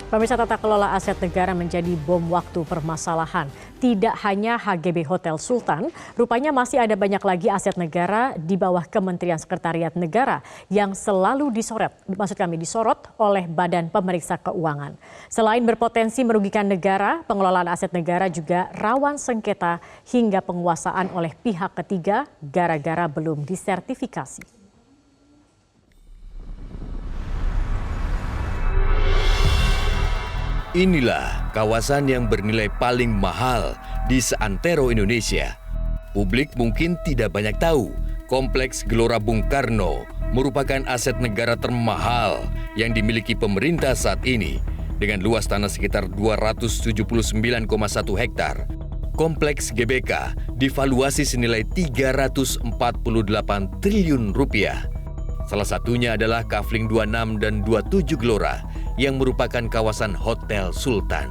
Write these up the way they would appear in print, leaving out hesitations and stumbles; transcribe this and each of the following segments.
Pemirsa, tata kelola aset negara menjadi bom waktu permasalahan. Tidak hanya HGB Hotel Sultan, rupanya masih ada banyak lagi aset negara di bawah Kementerian Sekretariat Negara yang selalu disorot oleh Badan Pemeriksa Keuangan. Selain berpotensi merugikan negara, pengelolaan aset negara juga rawan sengketa hingga penguasaan oleh pihak ketiga gara-gara belum disertifikasi. Inilah kawasan yang bernilai paling mahal di seantero Indonesia. Publik mungkin tidak banyak tahu, Kompleks Gelora Bung Karno merupakan aset negara termahal yang dimiliki pemerintah saat ini dengan luas tanah sekitar 279,1 hektar. Kompleks GBK divaluasi senilai 348 triliun rupiah. Salah satunya adalah Kafling 26 dan 27 Gelora yang merupakan kawasan Hotel Sultan.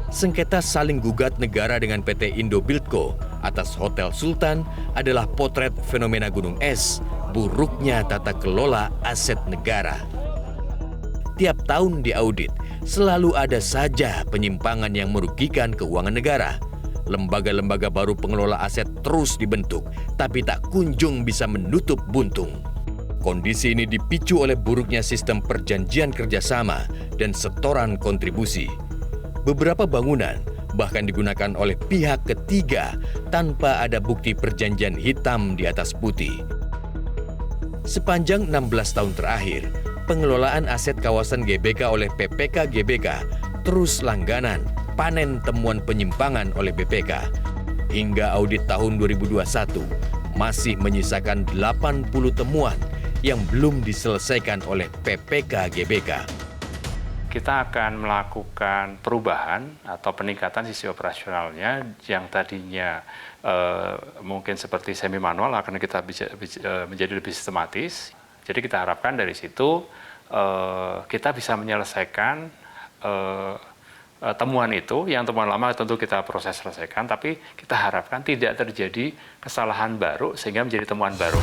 Sengketa saling gugat negara dengan PT Indo Buildco atas Hotel Sultan adalah potret fenomena gunung es, buruknya tata kelola aset negara. Tiap tahun diaudit, selalu ada saja penyimpangan yang merugikan keuangan negara. Lembaga-lembaga baru pengelola aset terus dibentuk, tapi tak kunjung bisa menutup buntung. Kondisi ini dipicu oleh buruknya sistem perjanjian kerjasama dan setoran kontribusi. Beberapa bangunan bahkan digunakan oleh pihak ketiga tanpa ada bukti perjanjian hitam di atas putih. Sepanjang 16 tahun terakhir, pengelolaan aset kawasan GBK oleh PPK GBK terus langganan panen temuan penyimpangan oleh BPK. Hingga audit tahun 2021 masih menyisakan 80 temuan yang belum diselesaikan oleh PPK GBK. Kita akan melakukan perubahan atau peningkatan sisi operasionalnya yang tadinya mungkin seperti semi manual akan kita menjadi lebih sistematis. Jadi kita harapkan dari situ kita bisa menyelesaikan temuan itu. Yang temuan lama tentu kita proses selesaikan, tapi kita harapkan tidak terjadi kesalahan baru sehingga menjadi temuan baru.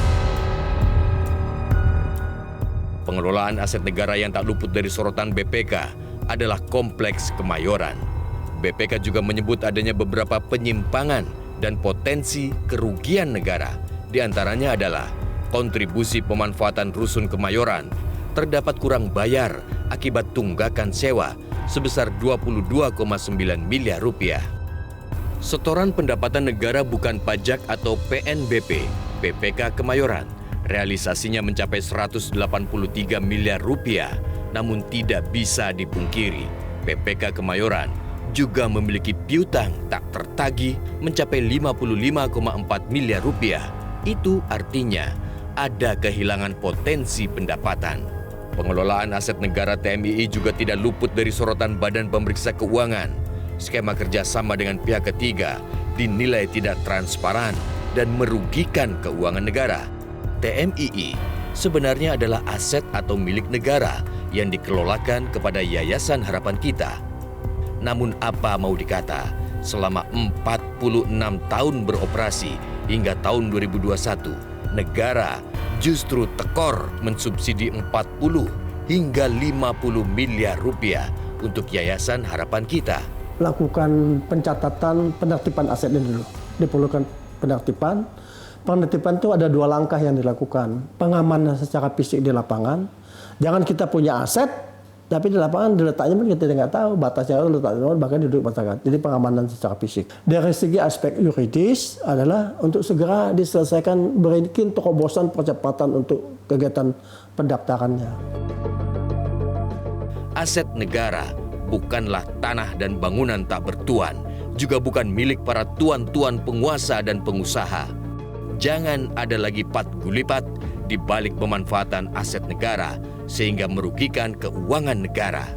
Pengelolaan aset negara yang tak luput dari sorotan BPK adalah Kompleks Kemayoran. BPK juga menyebut adanya beberapa penyimpangan dan potensi kerugian negara. Di antaranya adalah kontribusi pemanfaatan rusun Kemayoran terdapat kurang bayar akibat tunggakan sewa sebesar 22,9 miliar rupiah. Setoran pendapatan negara bukan pajak atau PNBP, BPK Kemayoran, realisasinya mencapai 183 miliar rupiah, namun tidak bisa dipungkiri, PPK Kemayoran juga memiliki piutang tak tertagih mencapai 55,4 miliar rupiah. Itu artinya ada kehilangan potensi pendapatan. Pengelolaan aset negara TMII juga tidak luput dari sorotan Badan Pemeriksa Keuangan. Skema kerjasama dengan pihak ketiga dinilai tidak transparan dan merugikan keuangan negara. TMII sebenarnya adalah aset atau milik negara yang dikelolakan kepada Yayasan Harapan Kita. Namun apa mau dikata, selama 46 tahun beroperasi hingga tahun 2021, negara justru tekor mensubsidi 40 hingga 50 miliar rupiah untuk Yayasan Harapan Kita. Lakukan pencatatan penertiban asetnya dulu. Diperlukan penertiban. Penertiban itu ada 2 langkah yang dilakukan. Pengamanan secara fisik di lapangan. Jangan kita punya aset, tapi di lapangan diletaknya pun kita tidak tahu. Batasnya letaknya bahkan duduk masyarakat. Jadi pengamanan secara fisik. Dari segi aspek yuridis adalah untuk segera diselesaikan, berikin terobosan percepatan untuk kegiatan pendaftarannya. Aset negara bukanlah tanah dan bangunan tak bertuan, juga bukan milik para tuan-tuan penguasa dan pengusaha. Jangan ada lagi pat gulipat di balik pemanfaatan aset negara sehingga merugikan keuangan negara.